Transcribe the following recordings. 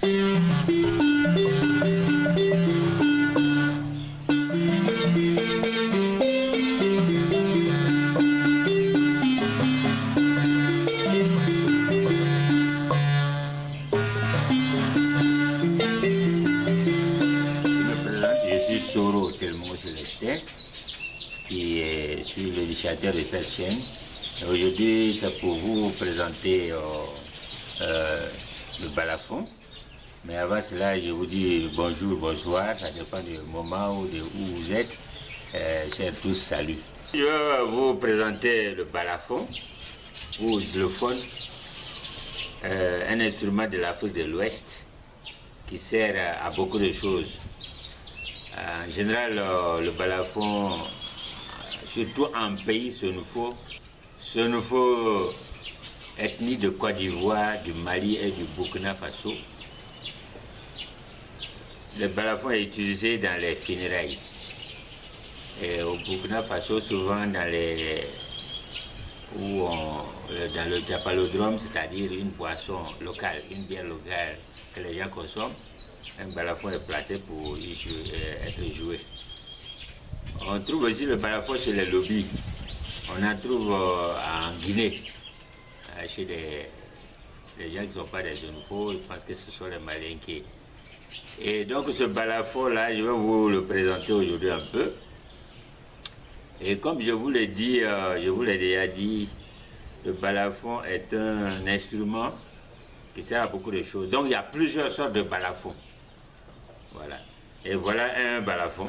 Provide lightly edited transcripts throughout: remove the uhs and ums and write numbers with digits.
Soro Telmo Célestin, qui suis l'initiateur de cette chaîne. Aujourd'hui, c'est pour vous présenter le balafon. Mais avant cela, je vous dis bonjour, bonsoir, ça dépend du moment ou de où vous êtes. Chers tous, salut. Je vais vous présenter le balafon, ou xylophone, un instrument de l'Afrique de l'Ouest qui sert à beaucoup de choses. En général, le balafon, surtout en pays Senufo, ethnie de Côte d'Ivoire, du Mali et du Burkina Faso, le balafon est utilisé dans les funérailles. Et au Burkina Faso, souvent dans le diapalodrome, c'est-à-dire une boisson locale, une bière locale que les gens consomment, un balafon est placé pour être joué. On trouve aussi le balafon chez les lobbies. On en trouve en Guinée, chez les gens qui ne sont pas des Senufo, je pense que ce sont les Malinqués. Et donc ce balafon-là, je vais vous le présenter aujourd'hui un peu. Et comme je vous l'ai dit, je vous l'ai déjà dit, le balafon est un instrument qui sert à beaucoup de choses. Donc il y a plusieurs sortes de balafons. Voilà. Et voilà un balafon.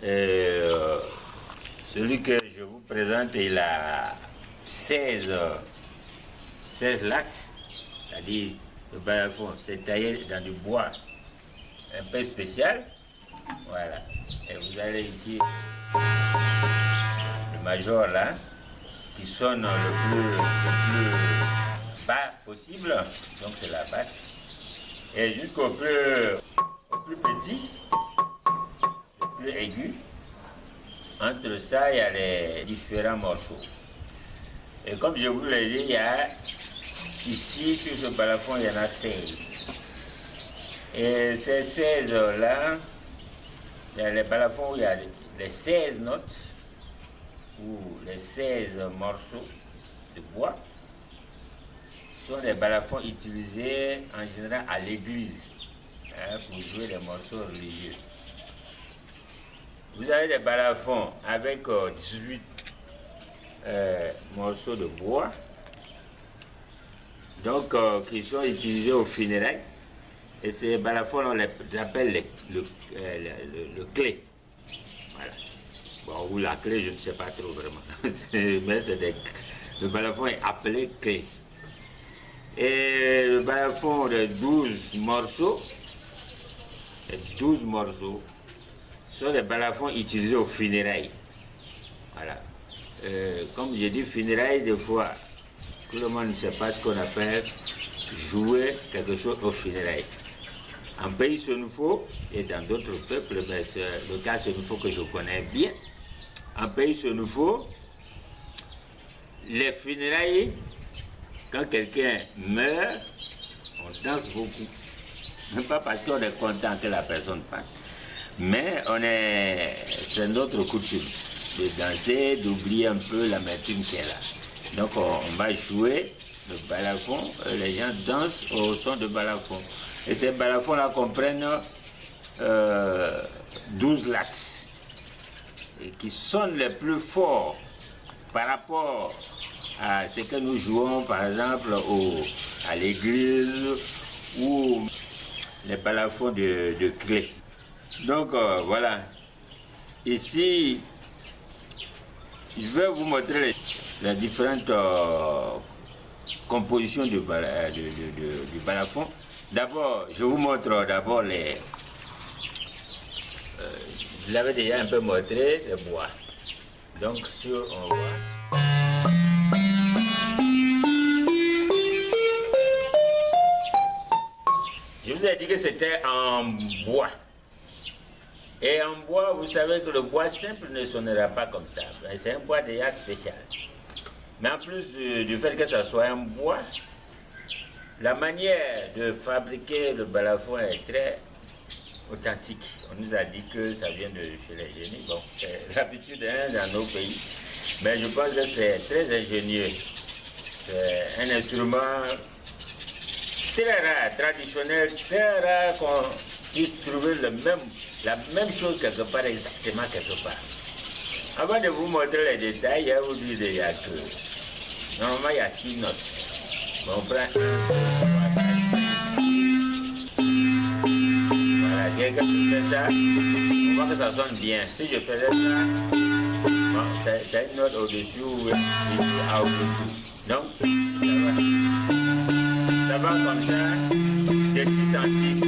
Celui que je vous présente, il a 16 lattes. C'est-à-dire, le balafon, c'est taillé dans du bois un peu spécial. Voilà. Et vous avez ici le major là, qui sonne le plus bas possible. Donc c'est la basse. Et jusqu'au plus petit, le plus aigu. Entre ça, il y a les différents morceaux. Et comme je vous l'ai dit, il y a ici, sur ce balafon, il y en a 16. Et ces 16-là, il y a les balafons où il y a les 16 notes, ou les 16 morceaux de bois. Ce sont des balafons utilisés en général à l'église pour jouer des morceaux religieux. Vous avez des balafons avec 18 morceaux de bois, donc qui sont utilisés aux funérailles. Et ces balafons, on les appelle le clé. Voilà. Bon, ou la clé, je ne sais pas trop vraiment. Mais le balafon est appelé clé. Et le balafon de 12 morceaux, sont des balafons utilisés aux funérailles. Voilà. Comme je dis funérailles, des fois, tout le monde ne sait pas ce qu'on appelle jouer quelque chose aux funérailles. En pays Senufo et dans d'autres peuples, mais c'est le cas Senufo que je connais bien. En pays Senufo, les funérailles, quand quelqu'un meurt, on danse beaucoup. Même pas parce qu'on est content que la personne parte, mais c'est notre coutume de danser, d'oublier un peu l'amertume qu'elle a. Donc on va jouer le balafon, les gens dansent au son de balafon. Et ces balafons-là comprennent 12 lattes, et qui sonnent les plus forts par rapport à ce que nous jouons, par exemple, à l'église ou les balafons de clé. Donc voilà, ici, je vais vous montrer les différentes compositions du balafon. D'abord, je vous montre d'abord les... je l'avais déjà un peu montré, le bois. Donc, on voit... Je vous ai dit que c'était en bois. Et en bois, vous savez que le bois simple ne sonnera pas comme ça. C'est un bois déjà spécial. Mais en plus du fait que ça soit un bois, la manière de fabriquer le balafon est très authentique. On nous a dit que ça vient de chez les génies. Bon, c'est l'habitude dans nos pays. Mais je pense que c'est très ingénieux. C'est un instrument très rare, traditionnel, très rare qu'on puisse trouver la même chose quelque part, exactement quelque part. Avant de vous montrer les détails, je vais vous dire déjà que normalement il y a 6 notes. Bon, on prend 1, 2, 3, 4. Voilà, quelqu'un qui fait ça, on voit que ça sonne bien. Si je faisais ça, bon, c'est une note au-dessus ou au-dessous. Donc, ça va comme ça, de 6 en 6.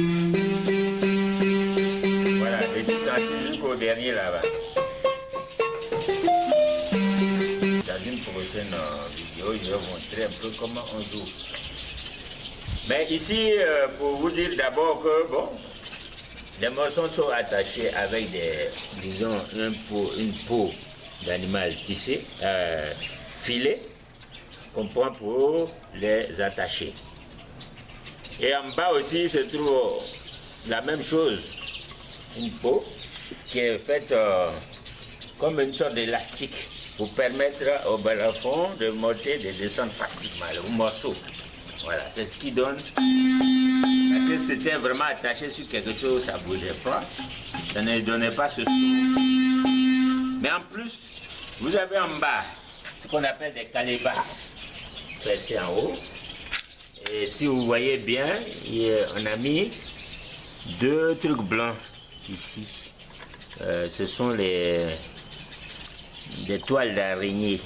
Voilà, de 6 en 6 jusqu'au dernier là-bas. Dans une prochaine vidéo, je vais vous montrer un peu comment on joue. Mais ici, pour vous dire d'abord que, bon, les morceaux sont attachés avec disons, une peau d'animal tissé, filé, qu'on prend pour les attacher. Et en bas aussi se trouve la même chose, une peau qui est faite comme une sorte d'élastique pour permettre au balafon de monter et de descendre facilement, le morceau. Voilà, c'est ce qui donne. Parce que c'était vraiment attaché sur quelque chose, ça bougeait pas, ça ne donnait pas ce son. Mais en plus, vous avez en bas ce qu'on appelle des calébasses, placées en haut. Et si vous voyez bien, on a mis 2 trucs blancs ici. Ce sont des toiles d'araignée.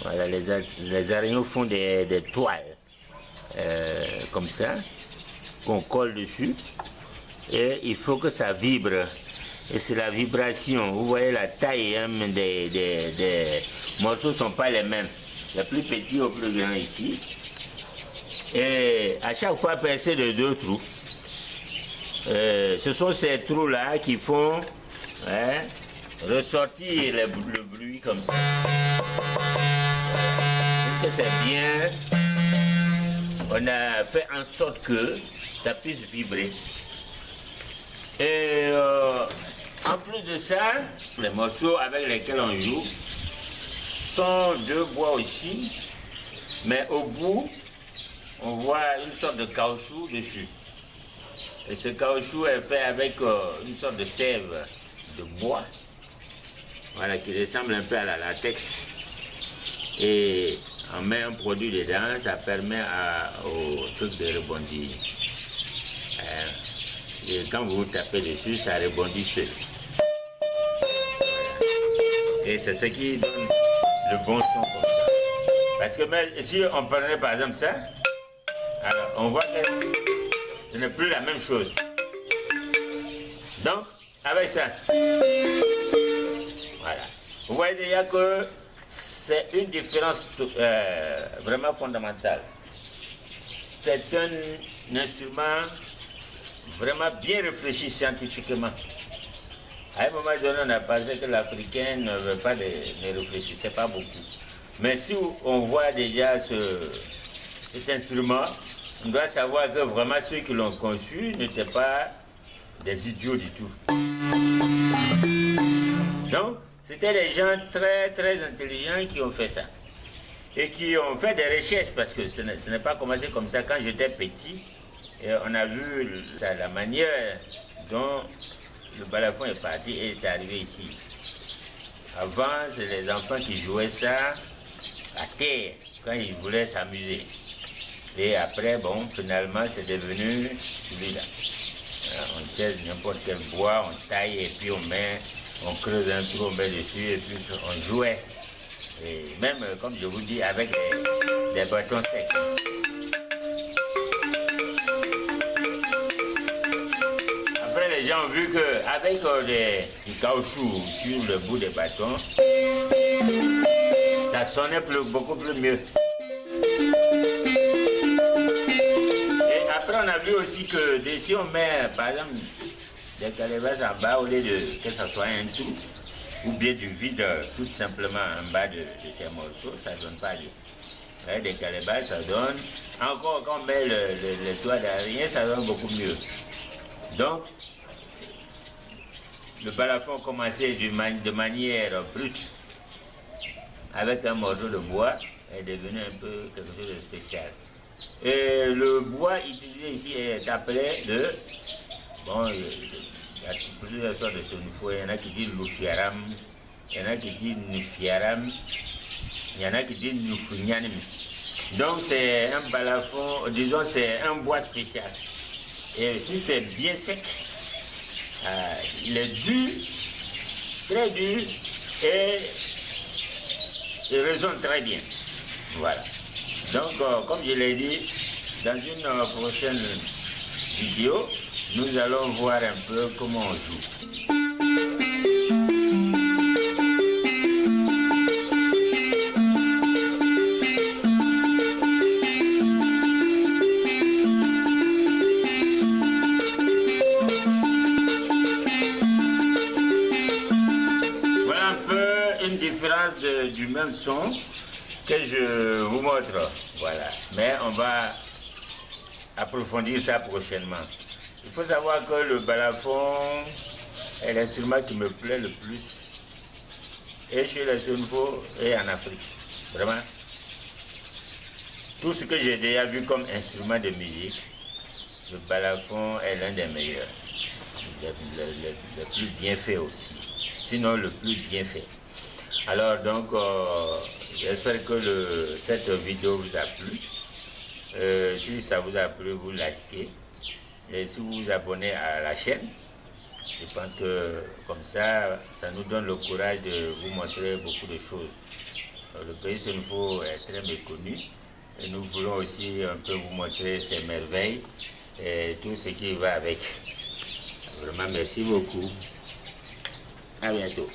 Voilà, les araignées font des toiles comme ça, qu'on colle dessus. Et il faut que ça vibre. Et c'est la vibration. Vous voyez la taille des morceaux ne sont pas les mêmes. Le plus petit au plus grand ici. Et à chaque fois percé de 2 trous. Ce sont ces trous-là qui font ressortir le bruit comme ça. Parce que c'est bien. On a fait en sorte que ça puisse vibrer. Et en plus de ça, les morceaux avec lesquels on joue sont de bois aussi, mais au bout, on voit une sorte de caoutchouc dessus. Et ce caoutchouc est fait avec une sorte de sève de bois, voilà, qui ressemble un peu à la latex. Et on met un produit dedans, ça permet au truc de rebondir. Et quand vous tapez dessus, ça rebondit seul. Et c'est ce qui donne le bon son comme ça. Parce que même si on prenait par exemple ça, alors on voit que ce n'est plus la même chose. Donc, avec ça, voilà. Vous voyez déjà que c'est une différence vraiment fondamentale. C'est un instrument vraiment bien réfléchi scientifiquement. À un moment donné, on a pensé que l'Africain ne veut pas de réfléchir, c'est pas beaucoup. Mais si on voit déjà cet instrument, on doit savoir que vraiment ceux qui l'ont conçu n'étaient pas des idiots du tout. Donc, c'était des gens très très intelligents qui ont fait ça. Et qui ont fait des recherches, parce que ce n'est pas commencé comme ça. Quand j'étais petit, on a vu la manière dont le balafon est parti et est arrivé ici. Avant, c'est les enfants qui jouaient ça à terre, quand ils voulaient s'amuser. Et après, bon, finalement, c'est devenu celui-là. On chaise n'importe quel bois, on taille et puis on creuse un trou, on met dessus et puis on jouait. Et même, comme je vous dis, avec des bâtons secs. Après, les gens ont vu qu'avec du caoutchouc sur le bout des bâtons, ça sonnait beaucoup plus mieux. Et après, on a vu aussi que si on met, par exemple, des calebasses en bas, au lieu de que ça soit un trou, ou bien du vide tout simplement en bas de ces morceaux, ça ne donne pas lieu. Avec des calebasses, ça donne. Encore quand on met le toit derrière, ça donne beaucoup mieux. Donc, le balafon commençait de manière brute, avec un morceau de bois, est devenu un peu quelque chose de spécial. Et le bois utilisé ici est appelé le... Bon, il y a plusieurs sortes de sonifo. Il y en a qui disent lufiaram, il y en a qui disent nufiaram, il y en a qui disent nufunyanim. Donc c'est un balafon, disons c'est un bois spécial. Et si c'est bien sec, il est dur, très dur, et il résonne très bien. Voilà. Donc, comme je l'ai dit, dans une prochaine vidéo, nous allons voir un peu comment on joue. Voilà un peu une différence du même son que je vous montre. Voilà. Mais on va approfondir ça prochainement. Il faut savoir que le balafon est l'instrument qui me plaît le plus. Et chez les sonifos et en Afrique. Vraiment. Tout ce que j'ai déjà vu comme instrument de musique, le balafon est l'un des meilleurs. Le plus bien fait aussi. Sinon le plus bien fait. Alors donc, j'espère que cette vidéo vous a plu. Si ça vous a plu, vous likez. Et si vous vous abonnez à la chaîne, je pense que comme ça, ça nous donne le courage de vous montrer beaucoup de choses. Le pays sonifo est très méconnu. Et nous voulons aussi un peu vous montrer ses merveilles et tout ce qui va avec. Vraiment, merci beaucoup. À bientôt.